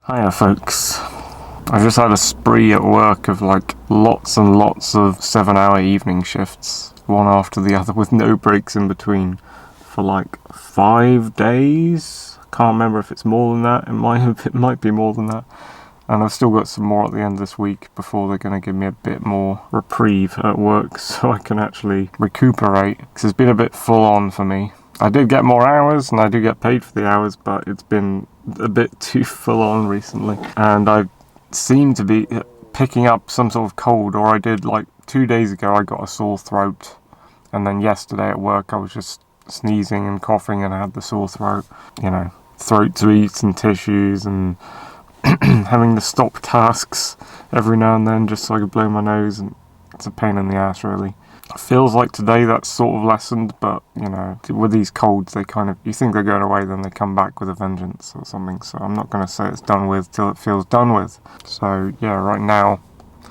Hiya folks. I just had a spree at work of like lots and lots of 7-hour evening shifts, one after the other with no breaks in between, for like 5 days. Can't remember if it's more than that. It might be more than that. And I've still got some more at the end of this week before they're going to give me a bit more reprieve at work so I can actually recuperate, because it's been a bit full on for me. I did get more hours and I do get paid for the hours, but it's been a bit too full on recently. And I seem to be picking up some sort of cold, or I did like 2 days ago I got a sore throat. And then yesterday at work I was just sneezing and coughing and I had the sore throat. You know, throat tweets and tissues and having to stop tasks every now and then just so I could blow my nose, and it's a pain in the ass really. It feels like today that's sort of lessened, but you know, with these colds they kind of, you think they're going away, then they come back with a vengeance or something, so I'm not going to say it's done with till it feels done with. So yeah, right now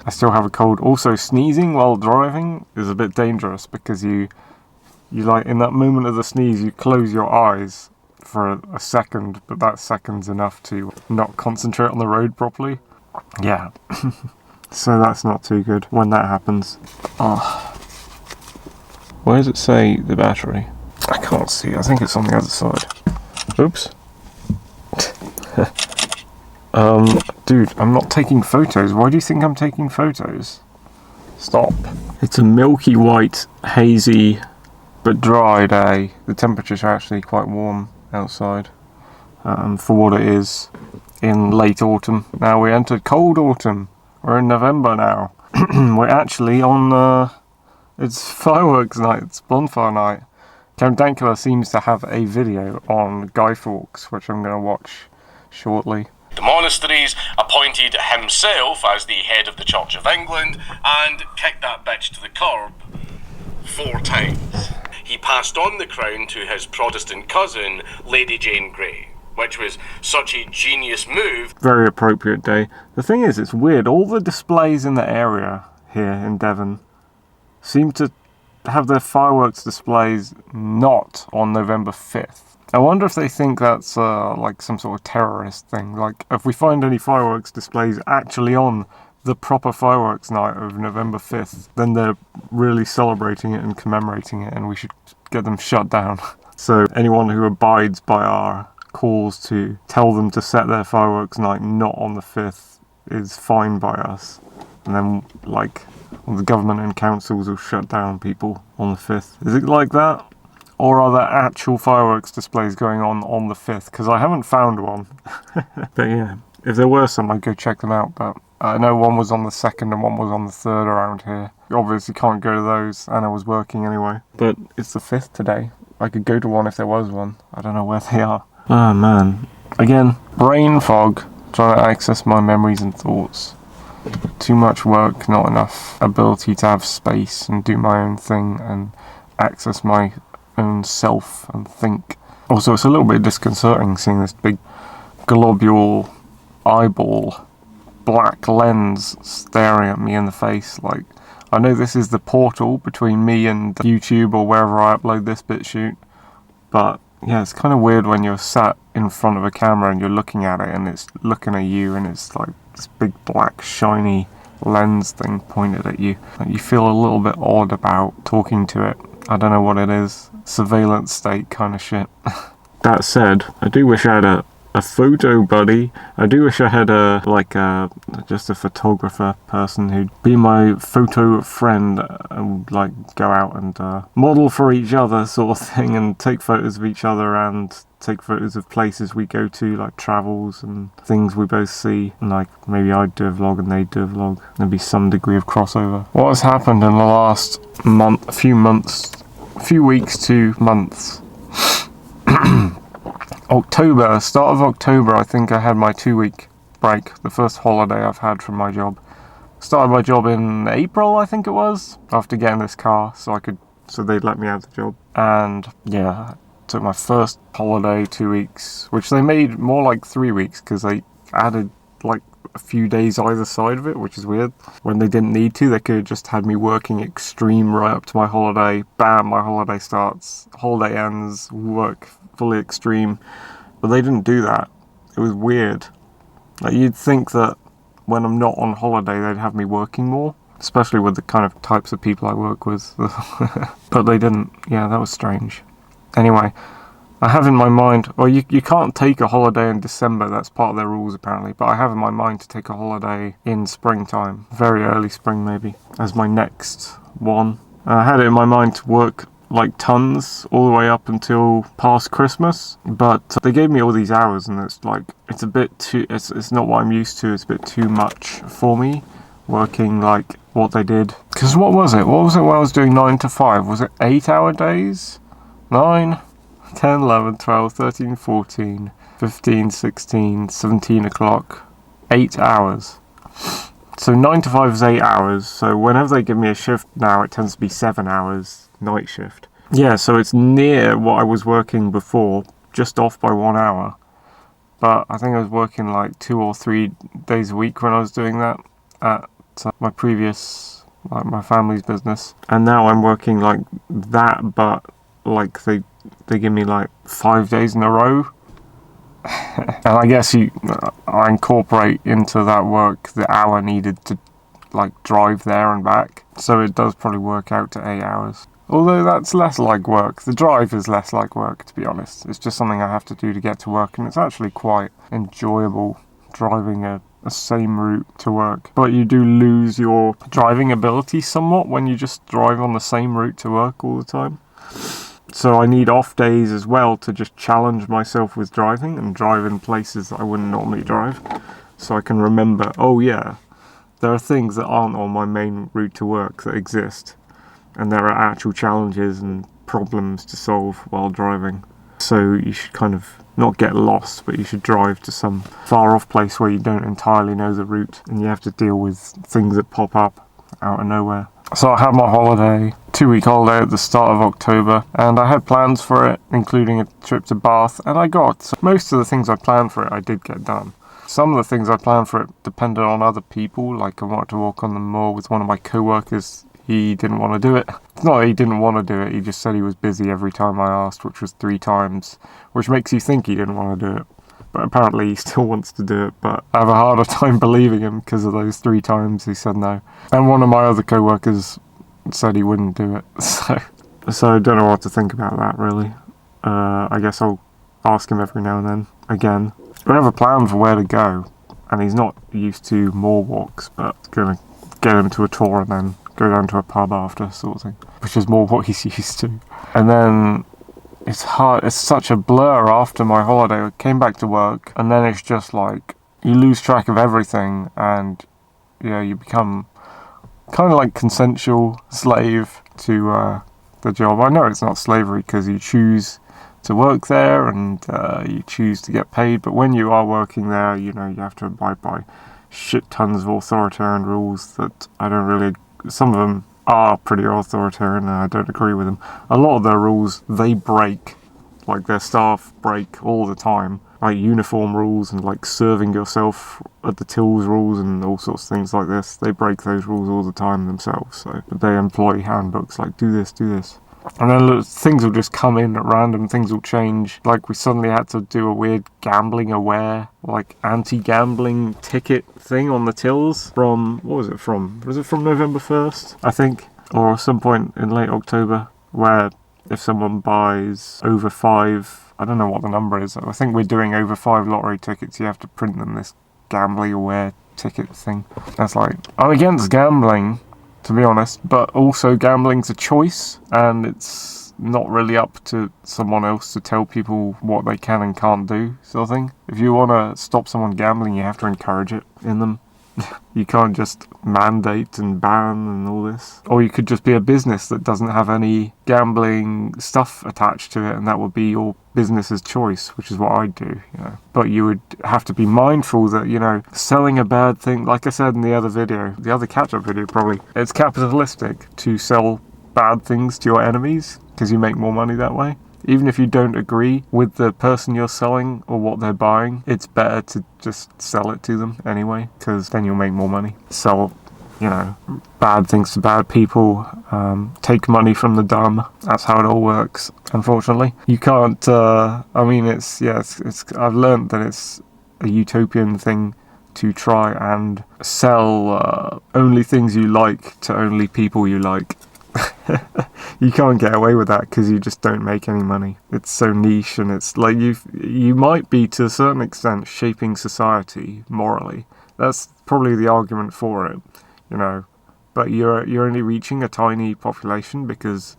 I still have a cold. Also, sneezing while driving is a bit dangerous because you like, in that moment of the sneeze you close your eyes for a second, but that second's enough to not concentrate on the road properly. Yeah. So that's not too good when that happens. Where does it say the battery? I can't see. I think it's on the other side. Oops. Dude, I'm not taking photos. Why do you think I'm taking photos? Stop. It's a milky white, hazy, but dry day. The temperatures are actually quite warm outside for what it is in late autumn. Now we entered cold autumn. We're in November now. We're actually on it's fireworks night, it's bonfire night. Dankula seems to have a video on Guy Fawkes, which I'm going to watch shortly. The monasteries appointed himself as the head of the Church of England and kicked that bitch to the curb 4 times. He passed on the crown to his Protestant cousin, Lady Jane Grey, which was such a genius move. Very appropriate day. The thing is, it's weird, all the displays in the area here in Devon seem to have their fireworks displays not on November 5th. I wonder if they think that's like some sort of terrorist thing. Like, if we find any fireworks displays actually on the proper fireworks night of November 5th, then they're really celebrating it and commemorating it, and we should get them shut down. So anyone who abides by our calls to tell them to set their fireworks night not on the 5th is fined by us. And then, like, the government and councils will shut down people on the 5th. Is it like that? Or are there actual fireworks displays going on the 5th? Because I haven't found one. But yeah, if there were some, I'd go check them out. But I know one was on the 2nd and one was on the 3rd around here. You obviously can't go to those, and I was working anyway. But it's the 5th today. I could go to one if there was one. I don't know where they are. Oh man. Again, brain fog. Trying to access my memories and thoughts. Too much work, not enough ability to have space and do my own thing and access my own self and think. Also, it's a little bit disconcerting seeing this big globule eyeball black lens staring at me in the face. Like, I know this is the portal between me and YouTube or wherever I upload this BitChute, but yeah, it's kind of weird when you're sat in front of a camera and you're looking at it and it's looking at you and it's like this big black shiny lens thing pointed at you. You feel a little bit odd about talking to it. I don't know what it is. Surveillance state kind of shit. That said, I do wish I had a photo buddy. I do wish I had just a photographer person who'd be my photo friend and like go out and model for each other sort of thing, and take photos of each other and take photos of places we go to, like travels and things we both see, and like maybe I'd do a vlog and they'd do a vlog. There'd be some degree of crossover. What has happened in the last few weeks to months? October, start of October, I think I had my 2-week break, the first holiday I've had from my job. Started my job in April, I think it was, after getting this car, so they'd let me out of the job. And yeah, took my first holiday, 2 weeks, which they made more like 3 weeks because they added like a few days either side of it, which is weird. When they didn't need to, they could have just had me working extreme right up to my holiday. Bam, my holiday starts, holiday ends, work fully extreme. But they didn't do that. It was weird. Like, you'd think that when I'm not on holiday, they'd have me working more, especially with the kind of types of people I work with. But they didn't. Yeah, that was strange. Anyway, I have in my mind, well, you can't take a holiday in December, that's part of their rules apparently, but I have in my mind to take a holiday in springtime, very early spring maybe, as my next one. I had it in my mind to work like tons all the way up until past Christmas, but they gave me all these hours and it's like, it's a bit too, it's not what I'm used to, it's a bit too much for me, working like what they did. Because what was it when I was doing 9 to 5? Was it 8-hour days? 9, 10, 11, 12, 13, 14, 15, 16, 17 o'clock. 8 hours. So 9 to 5 is 8 hours, so whenever they give me a shift now, it tends to be 7 hours, night shift. Yeah, so it's near what I was working before, just off by 1 hour. But I think I was working like 2 or 3 days a week when I was doing that at my previous, like my family's business. And now I'm working like that, but like they give me like 5 days in a row. And I guess I incorporate into that work the hour needed to like drive there and back. So it does probably work out to 8 hours. Although that's less like work. The drive is less like work, to be honest. It's just something I have to do to get to work, and it's actually quite enjoyable driving a same route to work. But you do lose your driving ability somewhat when you just drive on the same route to work all the time. So I need off days as well to just challenge myself with driving and drive in places that I wouldn't normally drive. So I can remember, oh yeah, there are things that aren't on my main route to work that exist. And there are actual challenges and problems to solve while driving. So you should kind of not get lost, but you should drive to some far off place where you don't entirely know the route and you have to deal with things that pop up out of nowhere. So I had my holiday, 2-week holiday at the start of October, and I had plans for it, including a trip to Bath, and I got. So most of the things I planned for it, I did get done. Some of the things I planned for it depended on other people, like I wanted to walk on the moor with one of my co-workers. He didn't want to do it. It's not that he didn't want to do it, he just said he was busy every time I asked, which was 3 times, which makes you think he didn't want to do it. But apparently he still wants to do it, but I have a harder time believing him because of those 3 times he said no. And one of my other co-workers said he wouldn't do it, so I don't know what to think about that, really. I guess I'll ask him every now and then, again. We have a plan for where to go, and he's not used to more walks, but going to get him to a tour and then go down to a pub after, sort of thing, which is more what he's used to. And then it's hard, it's such a blur after my holiday. I came back to work, and then it's just like, you lose track of everything, and yeah, you become kind of like consensual slave to the job. I know it's not slavery because you choose to work there and you choose to get paid, but when you are working there, you know, you have to abide by shit tons of authoritarian rules that I don't really, some of them are pretty authoritarian and I don't agree with them. A lot of their rules they break, like their staff break all the time, like uniform rules and like serving yourself at the tills rules and all sorts of things like this. They break those rules all the time themselves, so they employ handbooks like do this. And then things will just come in at random, things will change. Like we suddenly had to do a weird gambling aware, like anti-gambling ticket thing on the tills from, what was it from? Was it from November 1st, I think? Or some point in late October, where if someone buys over 5, I don't know what the number is, I think we're doing over 5 lottery tickets, you have to print them this gambling aware ticket thing. That's like, I'm against gambling, to be honest, but also gambling's a choice, and it's not really up to someone else to tell people what they can and can't do, sort of thing. If you want to stop someone gambling, you have to encourage it in them. You can't just mandate and ban and all this. Or you could just be a business that doesn't have any gambling stuff attached to it, and that would be your business's choice, which is what I'd do, you know. But you would have to be mindful that, you know, selling a bad thing, like I said in the other video, the other catch-up video probably, it's capitalistic to sell bad things to your enemies, because you make more money that way. Even if you don't agree with the person you're selling or what they're buying, it's better to just sell it to them anyway, because then you'll make more money. Sell, you know, bad things to bad people, take money from the dumb. That's how it all works, unfortunately. You can't, I mean, it's I've learned that it's a utopian thing to try and sell only things you like to only people you like. You can't get away with that because you just don't make any money. It's so niche, and it's like you might be to a certain extent shaping society morally. That's probably the argument for it, you know. But you're only reaching a tiny population because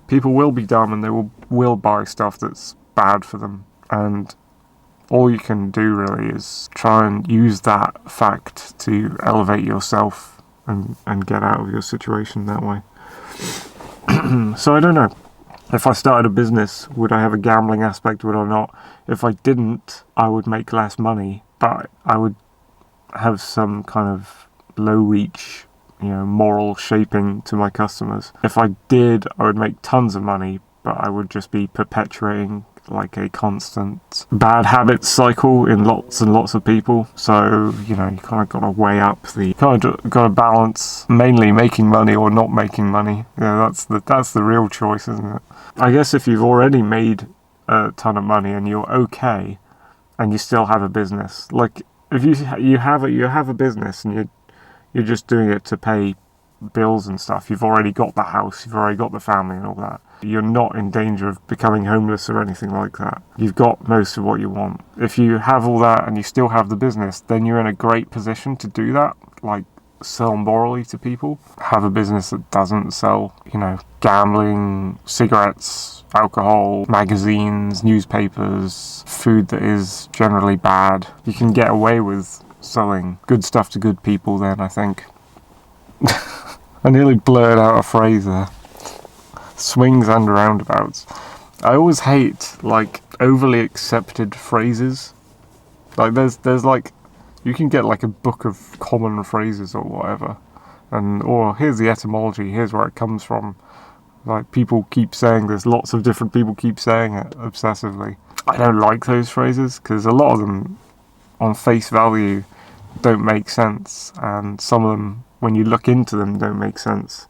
people will be dumb and they will buy stuff that's bad for them. And all you can do really is try and use that fact to elevate yourself and get out of your situation that way. So I don't know. If I started a business, would I have a gambling aspect, would I not? If I didn't, I would make less money, but I would have some kind of low reach, you know, moral shaping to my customers. If I did, I would make tons of money, but I would just be perpetuating like a constant bad habits cycle in lots and lots of people. So, you know, you kind of got to weigh up got to balance mainly making money or not making money. Yeah, that's the real choice, isn't it? I guess if you've already made a ton of money and you're okay and you still have a business, like if you have a business and you're just doing it to pay bills and stuff, you've already got the house, you've already got the family and all that. You're not in danger of becoming homeless or anything like that. You've got most of what you want. If you have all that and you still have the business, then you're in a great position to do that, like sell morally to people. Have a business that doesn't sell, you know, gambling, cigarettes, alcohol, magazines, newspapers, food that is generally bad. You can get away with selling good stuff to good people then, I think. I nearly blurred out a phrase there. Swings and roundabouts. I always hate like overly accepted phrases. Like there's like, you can get like a book of common phrases or whatever, or here's the etymology, here's where it comes from. Like people keep saying, there's lots of different people keep saying it obsessively. I don't like those phrases because a lot of them on face value don't make sense, and some of them when you look into them don't make sense,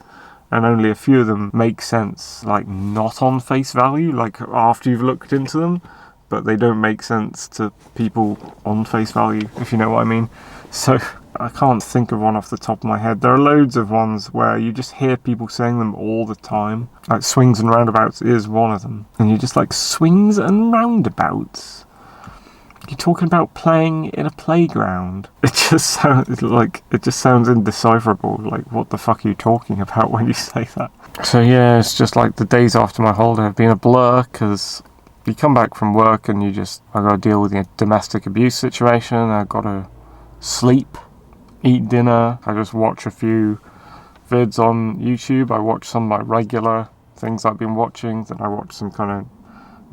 and only a few of them make sense like not on face value, like after you've looked into them, but they don't make sense to people on face value, if you know what I mean. So I can't think of one off the top of my head. There are loads of ones where you just hear people saying them all the time, like swings and roundabouts is one of them, and you're just like, swings and roundabouts? You're talking about playing in a playground. It just sounds indecipherable. Like, what the fuck are you talking about when you say that? So yeah, it's just like the days after my holiday have been a blur, because you come back from work and I got to deal with the domestic abuse situation. I got to sleep, eat dinner. I just watch a few vids on YouTube. I watch some of my regular things I've been watching. Then I watch some kind of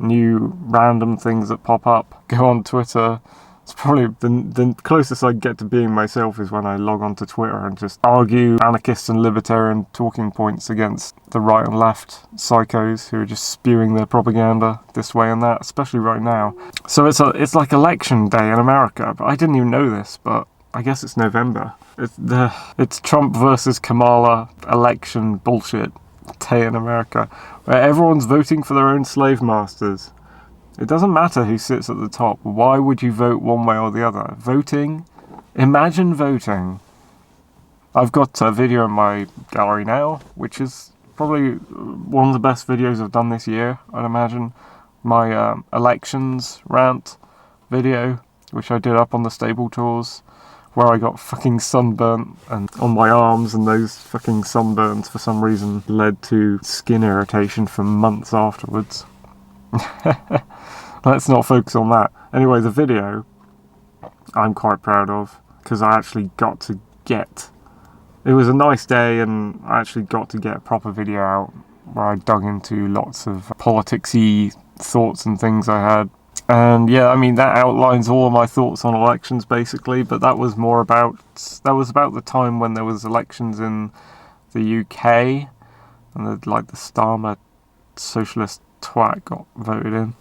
new random things that pop up. Go on Twitter. It's probably the closest I get to being myself is when I log onto Twitter and just argue anarchist and libertarian talking points against the right and left psychos who are just spewing their propaganda this way and that, especially right now. So it's like election day in America, but I didn't even know this, but I guess it's November. It's Trump versus Kamala election bullshit day in America, where everyone's voting for their own slave masters. It doesn't matter who sits at the top. Why would you vote one way or the other? Voting? Imagine voting. I've got a video in my gallery now, which is probably one of the best videos I've done this year, I'd imagine. My elections rant video, which I did up on the stable tours, where I got fucking sunburnt and on my arms, and those fucking sunburns for some reason led to skin irritation for months afterwards. Let's not focus on that. Anyway, the video I'm quite proud of, because I actually got to get... It was a nice day and I actually got to get a proper video out where I dug into lots of politics-y thoughts and things I had. And yeah, I mean, that outlines all of my thoughts on elections basically, but that was about the time when there was elections in the UK and the Starmer socialist twat got voted in.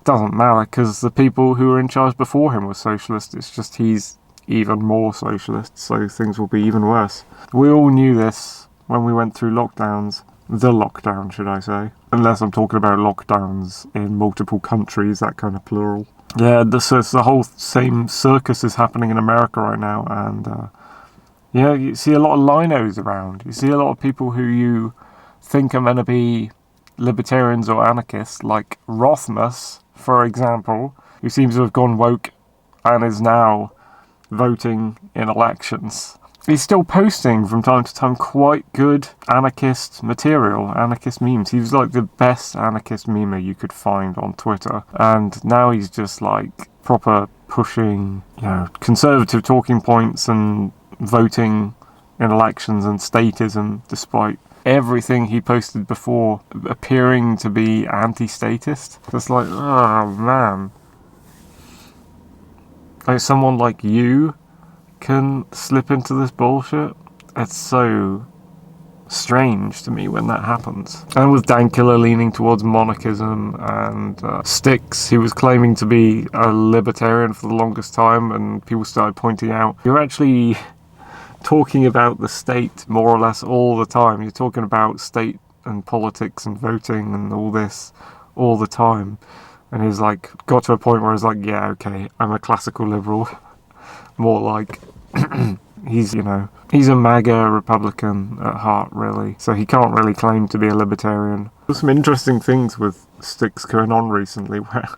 Doesn't matter, because the people who were in charge before him were socialist. It's just he's even more socialist, so things will be even worse. We all knew this when we went through lockdowns. the lockdown, should I say. Unless I'm talking about lockdowns in multiple countries, that kind of plural. Yeah, it's the whole same circus is happening in America right now, and yeah, you see a lot of linos around. You see a lot of people who you think are meant to be libertarians or anarchists, like Rothmus, for example, who seems to have gone woke and is now voting in elections. He's still posting from time to time quite good anarchist material, anarchist memes. He was like the best anarchist memer you could find on Twitter. And now he's just like proper pushing, conservative talking points and voting in elections and statism, despite everything he posted before appearing to be anti-statist. It's like, oh man. Like someone like you can slip into this bullshit. It's so strange to me when that happens. And with Dankiller leaning towards monarchism, and Styx, he was claiming to be a libertarian for the longest time, and people started pointing out, you're actually talking about the state more or less all the time. You're talking about state and politics and voting and all this all the time. And he's like, got to a point where he's like, yeah, okay, I'm a classical liberal. More like, he's a MAGA Republican at heart, really. So he can't really claim to be a libertarian. There's some interesting things with Styx going on recently, where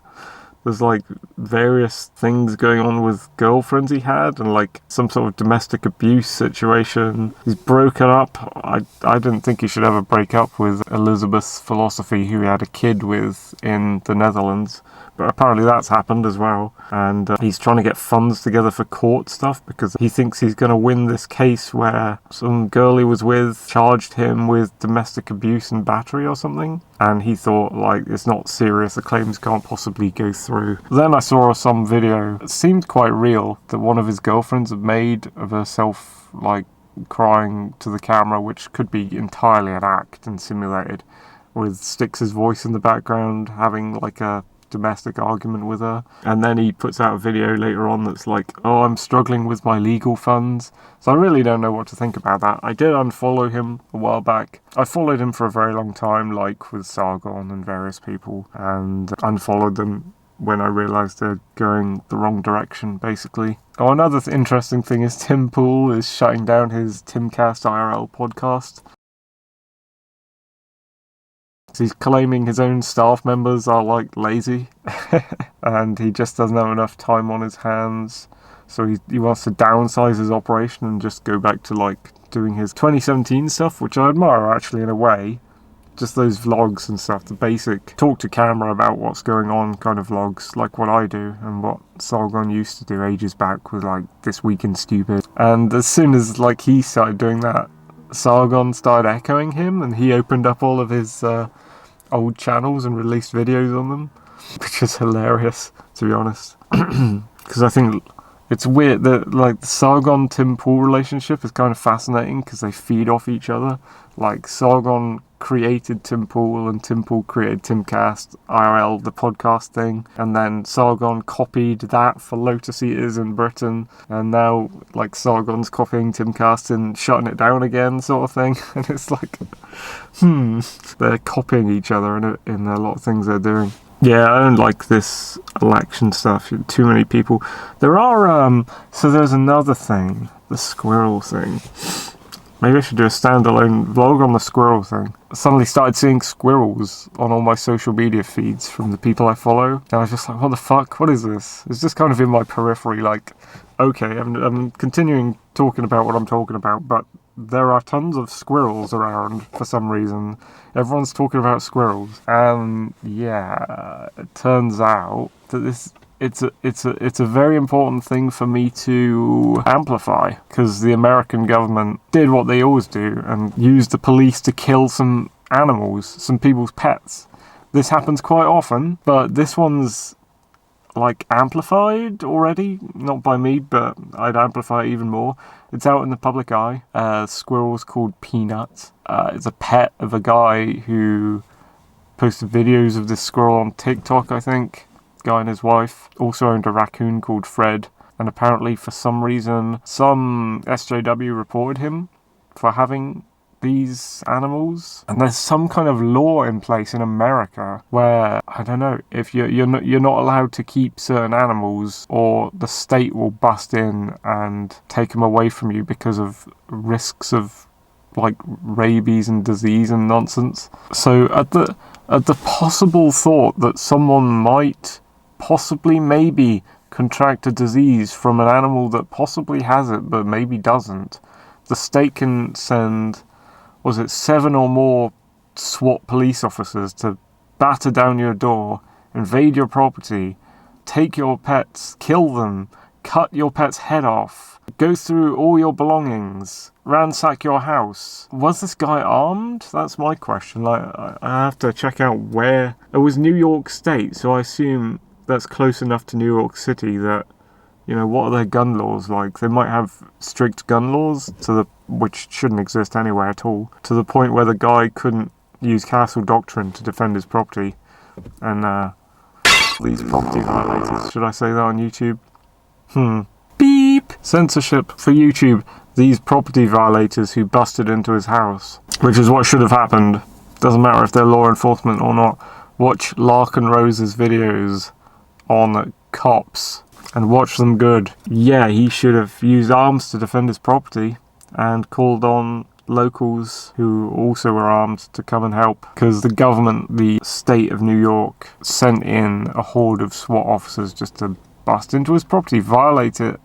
there's like various things going on with girlfriends he had, and like some sort of domestic abuse situation. He's broken up. I didn't think he should ever break up with Elizabeth's philosophy, who he had a kid with in the Netherlands. But apparently that's happened as well. And he's trying to get funds together for court stuff because he thinks he's going to win this case where some girl he was with charged him with domestic abuse and battery or something. And he thought, like, it's not serious, the claims can't possibly go through. Then I saw some video, it seemed quite real, that one of his girlfriends had made of herself, like, crying to the camera, which could be entirely an act and simulated, with Styx's voice in the background, having, like, a domestic argument with her. And then he puts out a video later on that's like, oh, I'm struggling with my legal funds. So I really don't know what to think about that. I did unfollow him a while back. I followed him for a very long time, like with Sargon and various people, and unfollowed them when I realised they're going the wrong direction, basically. Oh, another interesting thing is Tim Pool is shutting down his Timcast IRL podcast. He's claiming his own staff members are, like, lazy, and he just doesn't have enough time on his hands, so he wants to downsize his operation and just go back to, like, doing his 2017 stuff, which I admire, actually, in a way. Just those vlogs and stuff, the basic talk to camera about what's going on kind of vlogs, like what I do, and what Sargon used to do ages back with, like, This Week in Stupid. And as soon as, like, he started doing that, Sargon started echoing him, and he opened up all of his old channels and released videos on them, which is hilarious, to be honest. Because I think it's weird that, like, the Sargon Tim Pool relationship is kind of fascinating because they feed off each other. Like, Sargon created Tim Pool and Tim Pool created Timcast IRL, the podcast thing, and then Sargon copied that for Lotus Eaters in Britain, and now, like, Sargon's copying Timcast and shutting it down again, sort of thing. And it's like, they're copying each other in a lot of things they're doing. Yeah, I don't like this election stuff. Too many people. There are, so there's another thing, the Squirrel thing. Maybe I should do a standalone vlog on the Squirrel thing. I suddenly started seeing squirrels on all my social media feeds from the people I follow. And I was just like, what the fuck? What is this? It's just kind of in my periphery, like, okay, I'm continuing talking about what I'm talking about, but there are tons of squirrels around for some reason. Everyone's talking about squirrels. And yeah, it turns out that it's a very important thing for me to amplify, because the American government did what they always do and used the police to kill some animals, some people's pets. This happens quite often, but this one's, like, amplified already. Not by me, but I'd amplify it even more. It's out in the public eye. Squirrel's called Peanut. It's a pet of a guy who posted videos of this squirrel on TikTok, I think. Guy and his wife also owned a raccoon called Fred, and apparently for some reason some SJW reported him for having these animals. And there's some kind of law in place in America where, I don't know, if you're not allowed to keep certain animals, or the state will bust in and take them away from you because of risks of like rabies and disease and nonsense. So at the possible thought that someone might possibly maybe contract a disease from an animal that possibly has it but maybe doesn't, the state can send, was it 7 or more SWAT police officers to batter down your door, invade your property, take your pets, kill them, cut your pet's head off, go through all your belongings, ransack your house. Was this guy armed? That's my question. Like, I have to check out where. It was New York State, so I assume that's close enough to New York City that, you know, what are their gun laws like? They might have strict gun laws, which shouldn't exist anywhere at all, to the point where the guy couldn't use castle doctrine to defend his property. And these property violators. Should I say that on YouTube? Beep! Censorship for YouTube. These property violators who busted into his house, which is what should have happened. Doesn't matter if they're law enforcement or not. Watch Larkin Rose's videos on cops and watch them good. Yeah, he should have used arms to defend his property and called on locals who also were armed to come and help, because the government, the state of New York, sent in a horde of SWAT officers just to bust into his property, violate it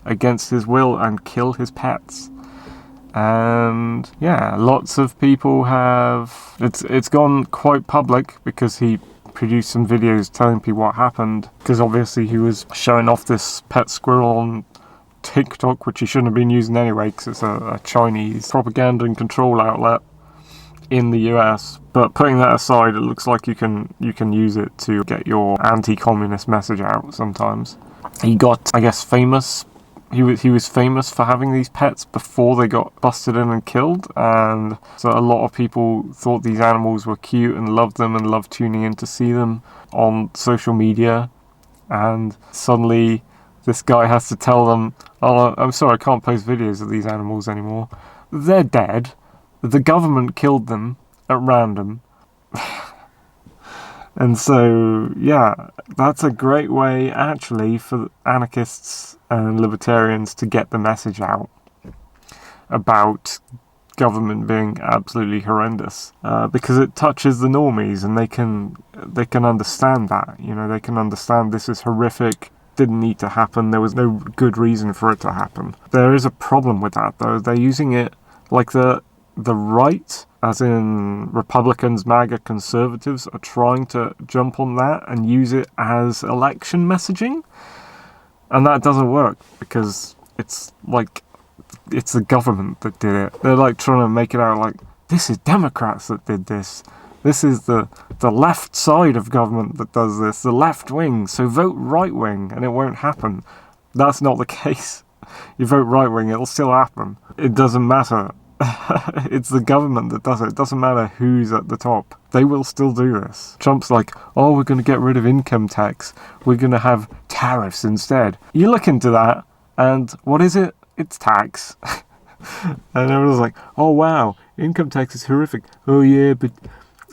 against his will, and kill his pets. And yeah, lots of people have, it's gone quite public because he produced some videos telling people what happened, because obviously he was showing off this pet squirrel on TikTok, which he shouldn't have been using anyway because it's a Chinese propaganda and control outlet in the US. But putting that aside, it looks like you can use it to get your anti-communist message out sometimes. He got, I guess, famous. He was famous for having these pets before they got busted in and killed, and so a lot of people thought these animals were cute and loved them and loved tuning in to see them on social media. And suddenly this guy has to tell them, "Oh, I'm sorry, I can't post videos of these animals anymore. They're dead. The government killed them at random." And so, yeah, that's a great way, actually, for anarchists and libertarians to get the message out about government being absolutely horrendous, because it touches the normies, and they can understand that. You know, they can understand this is horrific, didn't need to happen, there was no good reason for it to happen. There is a problem with that, though. They're using it like the right, as in Republicans, MAGA, conservatives, are trying to jump on that and use it as election messaging. And that doesn't work, because it's the government that did it. They're like trying to make it out like, this is Democrats that did this. This is the left side of government that does this, the left wing, so vote right wing and it won't happen. That's not the case. You vote right wing, it'll still happen. It doesn't matter. It's the government that does it. It doesn't matter who's at the top. They will still do this. Trump's like, oh, we're going to get rid of income tax. We're going to have tariffs instead. You look into that, and what is it? It's tax. And everyone's like, oh, wow, income tax is horrific. Oh, yeah, but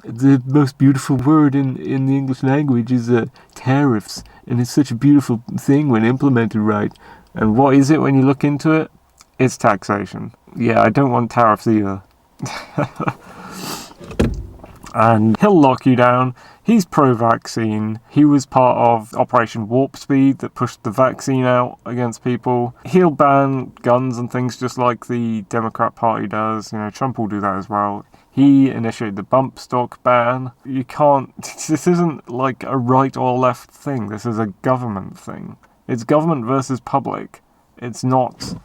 the most beautiful word in the English language is tariffs. And it's such a beautiful thing when implemented right. And what is it when you look into it? It's taxation. Yeah, I don't want tariffs either. And he'll lock you down. He's pro-vaccine. He was part of Operation Warp Speed that pushed the vaccine out against people. He'll ban guns and things just like the Democrat Party does. You know, Trump will do that as well. He initiated the bump stock ban. You can't... This isn't like a right or left thing. This is a government thing. It's government versus public. It's not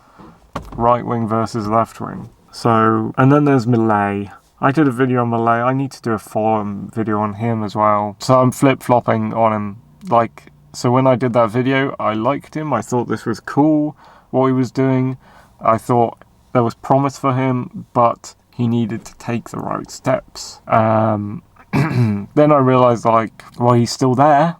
right-wing versus left-wing. So, and then there's Milei. I did a video on Milei. I need to do a forum video on him as well. So I'm flip-flopping on him. Like, so when I did that video, I liked him. I thought this was cool, what he was doing. I thought there was promise for him, but he needed to take the right steps. Then I realised, like, well, he's still there.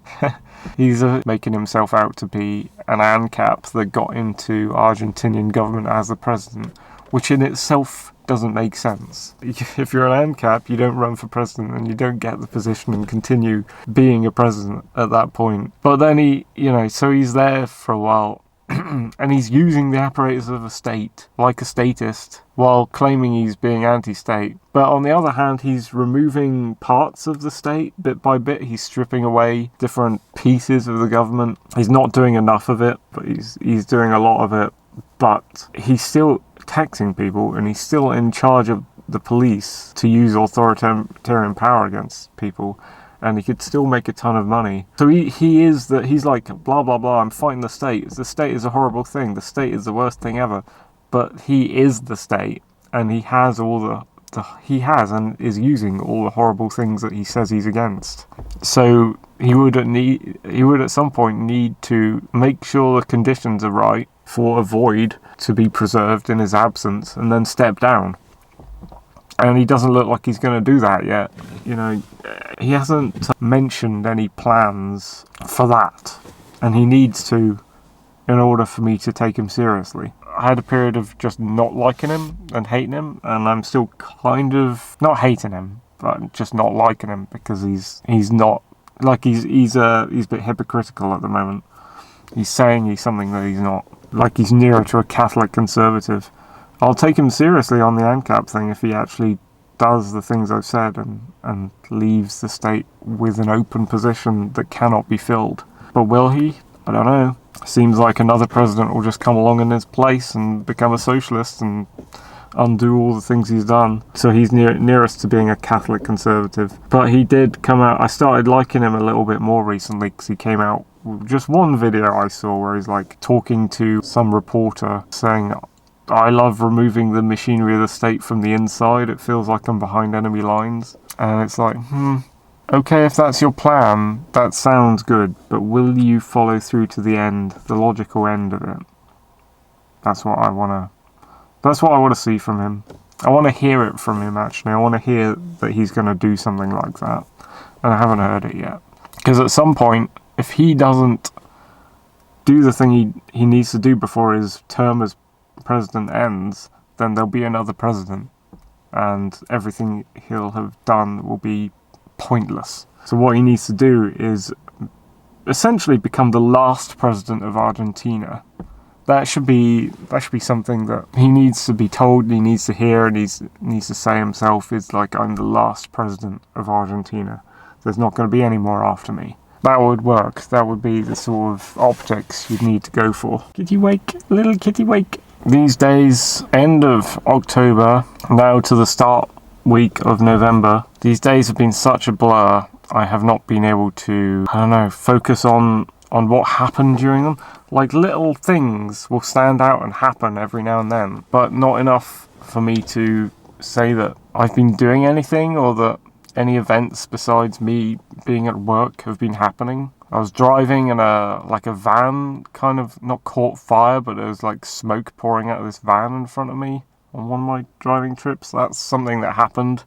He's making himself out to be an ANCAP that got into Argentinian government as the president, which in itself doesn't make sense. If you're an ANCAP, you don't run for president and you don't get the position and continue being a president at that point. But then so he's there for a while and he's using the apparatus of a state, like a statist, while claiming he's being anti-state. But on the other hand, he's removing parts of the state bit by bit. He's stripping away different pieces of the government. He's not doing enough of it, but he's doing a lot of it. But he's still taxing people, and he's still in charge of the police to use authoritarian power against people, and he could still make a ton of money. So he's like, blah, blah, blah, I'm fighting the state. The state is a horrible thing. The state is the worst thing ever. But he is the state, and he has and is using all the horrible things that he says he's against. So he would at some point need to make sure the conditions are right for a void to be preserved in his absence, and then step down. And he doesn't look like he's going to do that yet. He hasn't mentioned any plans for that, and he needs to, in order for me to take him seriously. I had a period of just not liking him and hating him, and I'm still kind of not hating him, but just not liking him because he's not, like, he's a bit hypocritical at the moment. He's saying he's something that he's not. Like, he's nearer to a Catholic conservative. I'll take him seriously on the ANCAP thing if he actually does the things I've said and leaves the state with an open position that cannot be filled. But will he? I don't know. Seems like another president will just come along in his place and become a socialist and undo all the things he's done. So he's nearest to being a Catholic conservative. But he did come out. I started liking him a little bit more recently because he came out with just one video I saw where he's like talking to some reporter saying, I love removing the machinery of the state from the inside. It feels like I'm behind enemy lines. And it's like, okay, if that's your plan, that sounds good, but will you follow through to the end, the logical end of it? That's what I want to see from him. I want to hear it from him, actually. I want to hear that he's going to do something like that. And I haven't heard it yet. Because at some point, if he doesn't do the thing he needs to do before his term as president ends, then there'll be another president. And everything he'll have done will be pointless. So what he needs to do is essentially become the last president of Argentina. That should be something that he needs to be told, he needs to hear, and he needs to say himself, is like, I'm the last president of Argentina. There's not going to be any more after me. That would work. That would be the sort of optics you'd need to go for. Kitty wake, little kitty wake. These days, end of October, now to the start week of November, these days have been such a blur. I have not been able to, focus on what happened during them. Like, little things will stand out and happen every now and then, but not enough for me to say that I've been doing anything or that any events besides me being at work have been happening. I was driving and a van kind of not caught fire, but there was like smoke pouring out of this van in front of me on one of my driving trips. That's something that happened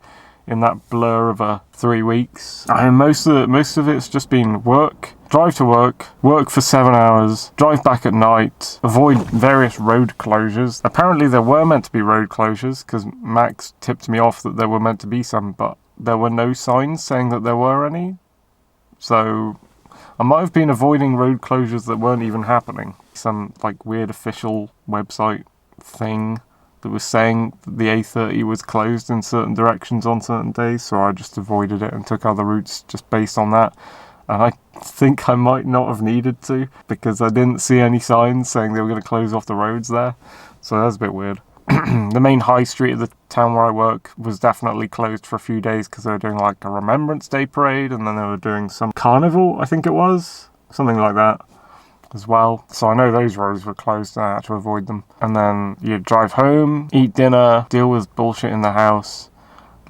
in that blur of 3 weeks. Most of it's just been work, drive to work for 7 hours, drive back at night, avoid various road closures. Apparently there were meant to be road closures because Max tipped me off that there were meant to be some, but there were no signs saying that there were any. So I might have been avoiding road closures that weren't even happening. Some like weird official website thing that was saying that the A30 was closed in certain directions on certain days, so I just avoided it and took other routes just based on that. And I think I might not have needed to, because I didn't see any signs saying they were going to close off the roads there. So that's a bit weird. The main high street of the town where I work was definitely closed for a few days because they were doing like a Remembrance Day parade, and then they were doing some carnival, I think it was, something like that as well. So I know those roads were closed and I had to avoid them. And then you drive home, eat dinner, deal with bullshit in the house,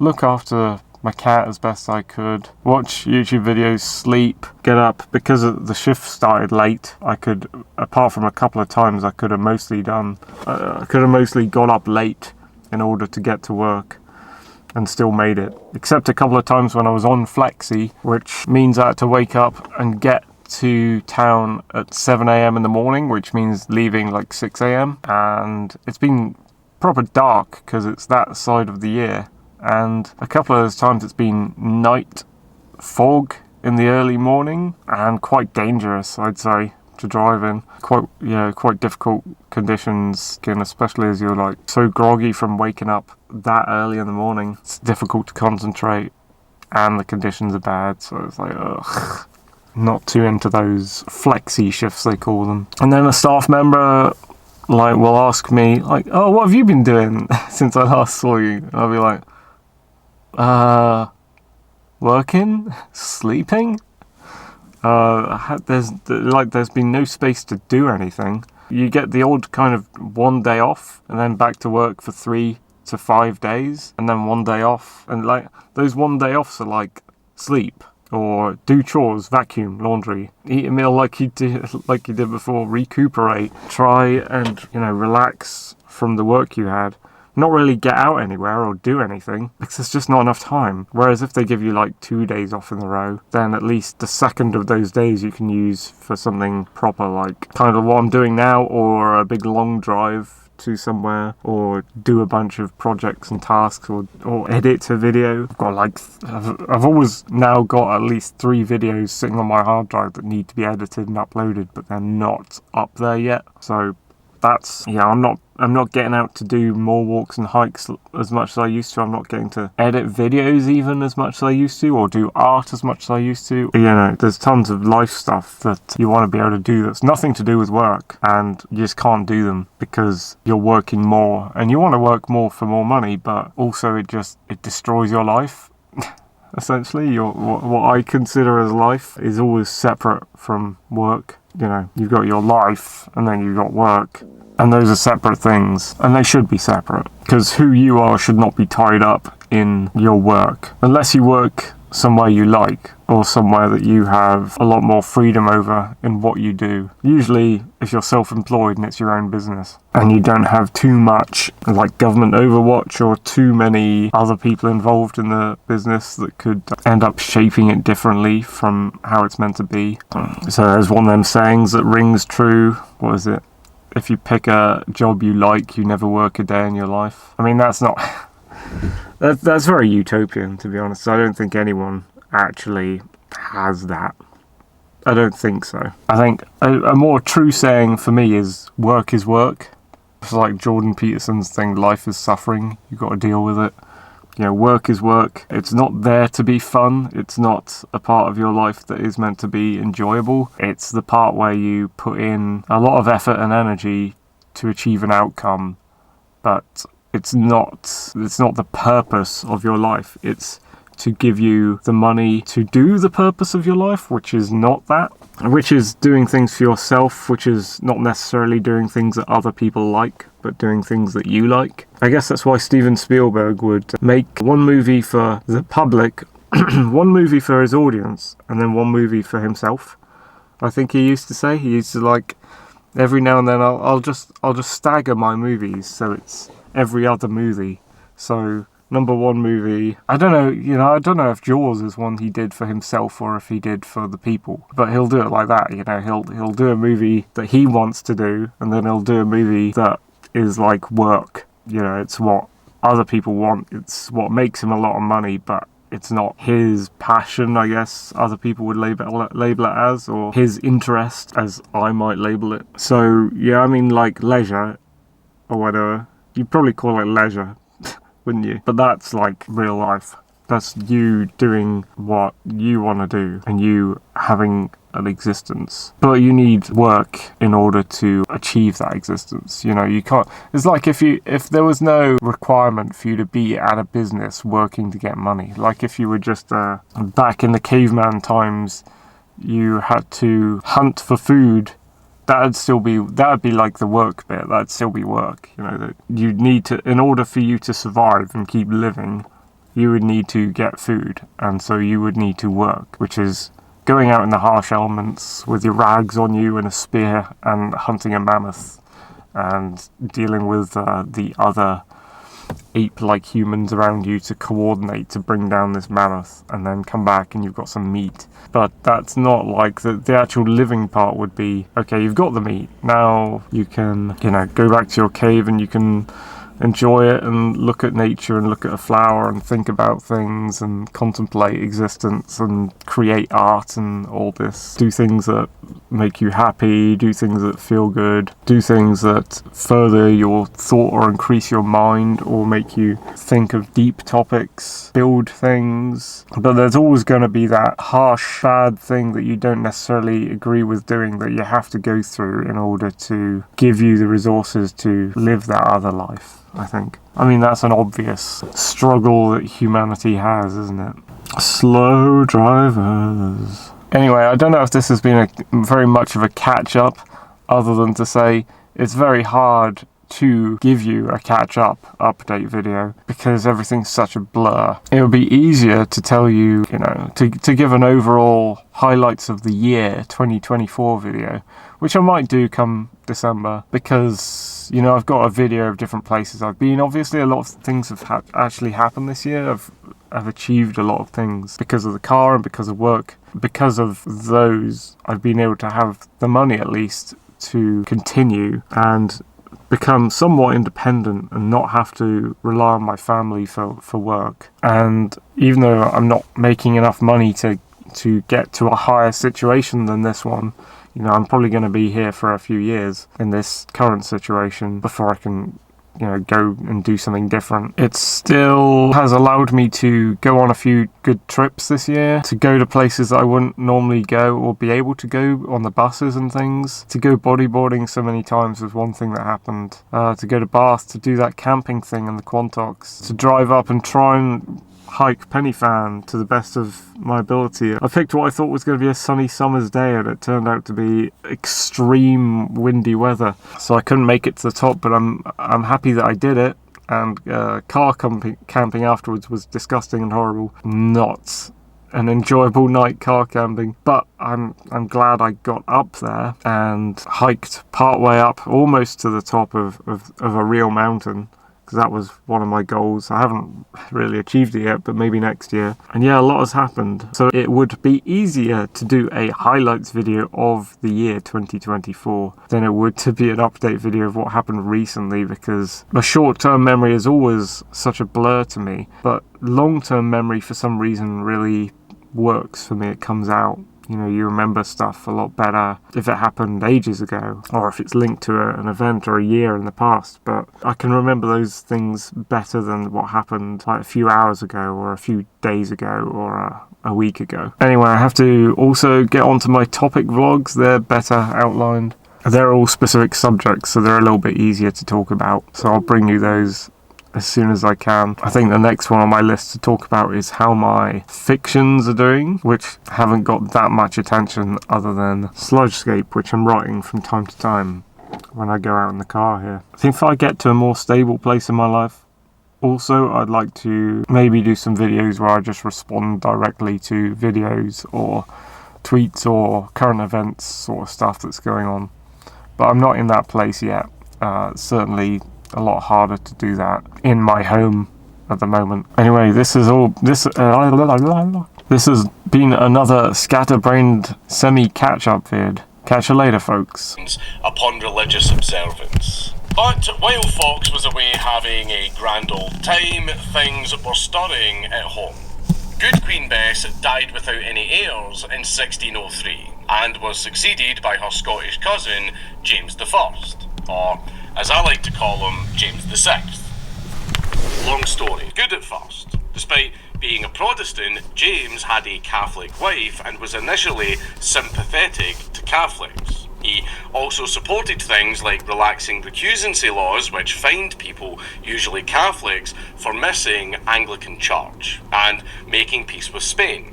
look after my cat as best I could, watch YouTube videos, sleep, get up. Because the shift started late, I could, apart from a couple of times, I could have mostly got up late in order to get to work and still made it. Except a couple of times when I was on flexi, which means I had to wake up and get to town at 7 a.m. in the morning, which means leaving like 6 a.m. And it's been proper dark because it's that side of the year. And a couple of those times it's been night fog in the early morning, and quite dangerous, I'd say, to drive in. Quite difficult conditions, again, especially as you're like so groggy from waking up that early in the morning. It's difficult to concentrate, and the conditions are bad, so it's like, ugh. Not too into those flexi shifts, they call them. And then a staff member will ask me, like, oh, what have you been doing since I last saw you? And I'll be like, working, sleeping. There's been no space to do anything. You get the odd kind of 1 day off, and then back to work for 3 to 5 days, and then 1 day off. And like those 1 day offs are like sleep, or do chores, vacuum, laundry, eat a meal like you did before, recuperate, try and relax from the work you had. Not really get out anywhere or do anything because there's just not enough time. Whereas if they give you like 2 days off in a row, then at least the second of those days you can use for something proper, like kind of what I'm doing now, or a big long drive to somewhere, or do a bunch of projects and tasks, or edit a video. I've always now got at least 3 videos sitting on my hard drive that need to be edited and uploaded, but they're not up there yet. So that's, I'm not getting out to do more walks and hikes as much as I used to. I'm not getting to edit videos even as much as I used to, or do art as much as I used to. There's tons of life stuff that you want to be able to do that's nothing to do with work, and you just can't do them because you're working more, and you want to work more for more money, but also it destroys your life. Essentially, what I consider as life is always separate from work. You've got your life, and then you've got work. And those are separate things, and they should be separate, because who you are should not be tied up in your work, unless you work somewhere you like, or somewhere that you have a lot more freedom over in what you do. Usually, if you're self-employed and it's your own business, and you don't have too much like government overwatch or too many other people involved in the business that could end up shaping it differently from how it's meant to be. So there's one of them sayings that rings true. What is it? If you pick a job you like, you never work a day in your life. I mean, that's not... that's very utopian, to be honest. I don't think anyone actually has that. I don't think so. I think a more true saying for me is work is work. It's like Jordan Peterson's thing, life is suffering. You've got to deal with it. Work is work. It's not there to be fun. It's not a part of your life that is meant to be enjoyable. It's the part where you put in a lot of effort and energy to achieve an outcome, but it's not the purpose of your life. It's to give you the money to do the purpose of your life, which is not that, which is doing things for yourself, which is not necessarily doing things that other people like, but doing things that you like. I guess that's why Steven Spielberg would make one movie for the public, one movie for his audience, and then one movie for himself. I think he used to like, every now and then I'll just stagger my movies so it's every other movie. So number one movie, I don't know if Jaws is one he did for himself or if he did for the people, but he'll do it like that. He'll do a movie that he wants to do, and then he'll do a movie that is like work. It's what other people want. It's what makes him a lot of money, but it's not his passion, I guess other people would label it as, or his interest, as I might label it. So yeah, I mean, like leisure or whatever, you'd probably call it leisure, wouldn't you? But that's like real life. That's you doing what you want to do and you having an existence. But you need work in order to achieve that existence. You can't... It's like if there was no requirement for you to be at a business working to get money. Like if you were just back in the caveman times, you had to hunt for food. That would be like the work bit. That'd still be work. That you need to, in order for you to survive and keep living, you would need to get food, and so you would need to work, which is going out in the harsh elements with your rags on you and a spear and hunting a mammoth and dealing with the other ape-like humans around you to coordinate to bring down this mammoth, and then come back and you've got some meat. But that's not like the actual living part would be, okay, you've got the meat, now you can go back to your cave and you can enjoy it and look at nature and look at a flower and think about things and contemplate existence and create art and all this. Do things that make you happy, do things that feel good, do things that further your thought or increase your mind or make you think of deep topics, build things. But there's always going to be that harsh, bad thing that you don't necessarily agree with doing that you have to go through in order to give you the resources to live that other life, I think. I mean, that's an obvious struggle that humanity has, isn't it? Slow drivers. Anyway, I don't know if this has been very much of a catch-up, other than to say it's very hard to give you a catch-up update video because everything's such a blur. It would be easier to tell you, to give an overall highlights of the year 2024 video, which I might do come December, because I've got a video of different places I've been. Obviously a lot of things have actually happened this year. I've achieved a lot of things because of the car and because of work. Because of those, I've been able to have the money at least to continue and become somewhat independent and not have to rely on my family for work. And even though I'm not making enough money to get to a higher situation than this one, I'm probably going to be here for a few years in this current situation before I can go and do something different. It still has allowed me to go on a few good trips this year, to go to places that I wouldn't normally go or be able to go on the buses and things. To go bodyboarding so many times was one thing that happened. To go to Bath, to do that camping thing in the Quantocks, to drive up and try and hike Penny Fan to the best of my ability. I picked what I thought was going to be a sunny summer's day, and it turned out to be extreme windy weather, so I couldn't make it to the top, but I'm happy that I did it. And car camping afterwards was disgusting and horrible. Not an enjoyable night car camping, but I'm glad I got up there and hiked part way up almost to the top of a real mountain, because that was one of my goals. I haven't really achieved it yet, but maybe next year. And yeah, a lot has happened. So it would be easier to do a highlights video of the year 2024 than it would to be an update video of what happened recently, because my short-term memory is always such a blur to me, but long-term memory for some reason really works for me. It comes out. You remember stuff a lot better if it happened ages ago, or if it's linked to an event or a year in the past. But I can remember those things better than what happened like a few hours ago, or a few days ago, or a week ago. Anyway, I have to also get onto my topic vlogs. They're better outlined. They're all specific subjects, so they're a little bit easier to talk about. So I'll bring you those as soon as I can. I think the next one on my list to talk about is how my fictions are doing, which haven't got that much attention other than Sludgescape, which I'm writing from time to time when I go out in the car here. I think if I get to a more stable place in my life, also I'd like to maybe do some videos where I just respond directly to videos or tweets or current events sort of stuff that's going on. But I'm not in that place yet. Certainly a lot harder to do that in my home at the moment. Anyway, this has been another scatterbrained semi-catch-up vid. Catch you later, folks. Upon religious observance. But while Fox was away having a grand old time, things were stirring at home. Good Queen Bess died without any heirs in 1603 and was succeeded by her Scottish cousin James I, or as I like to call him, James VI. Long story. Good at first. Despite being a Protestant, James had a Catholic wife and was initially sympathetic to Catholics. He also supported things like relaxing recusancy laws, which fined people, usually Catholics, for missing Anglican Church, and making peace with Spain.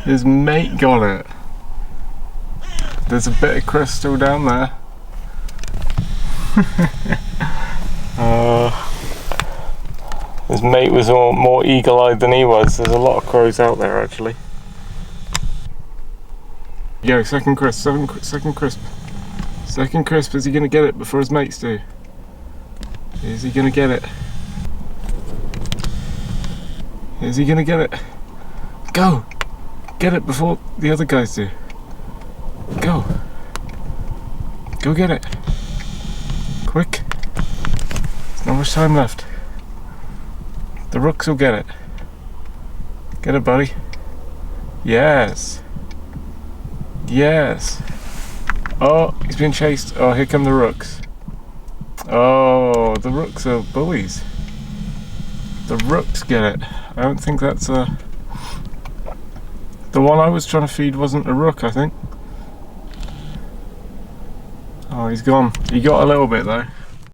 His mate got it. There's a bit of crystal down there. His mate was more eagle-eyed than he was. There's a lot of crows out there, actually. Yo, second crisp. Second crisp, is he going to get it before his mates do? Is he going to get it? Is he going to get it? Go! Get it before the other guys do. Go! Go get it! Quick! There's not much time left. The rooks will get it. Get it, buddy. Yes! Yes! Oh, he's being chased. Oh, here come the rooks. Oh, the rooks are bullies. The rooks get it. I don't think that's a... The one I was trying to feed wasn't a rook, I think. Oh, he's gone. He got a little bit though.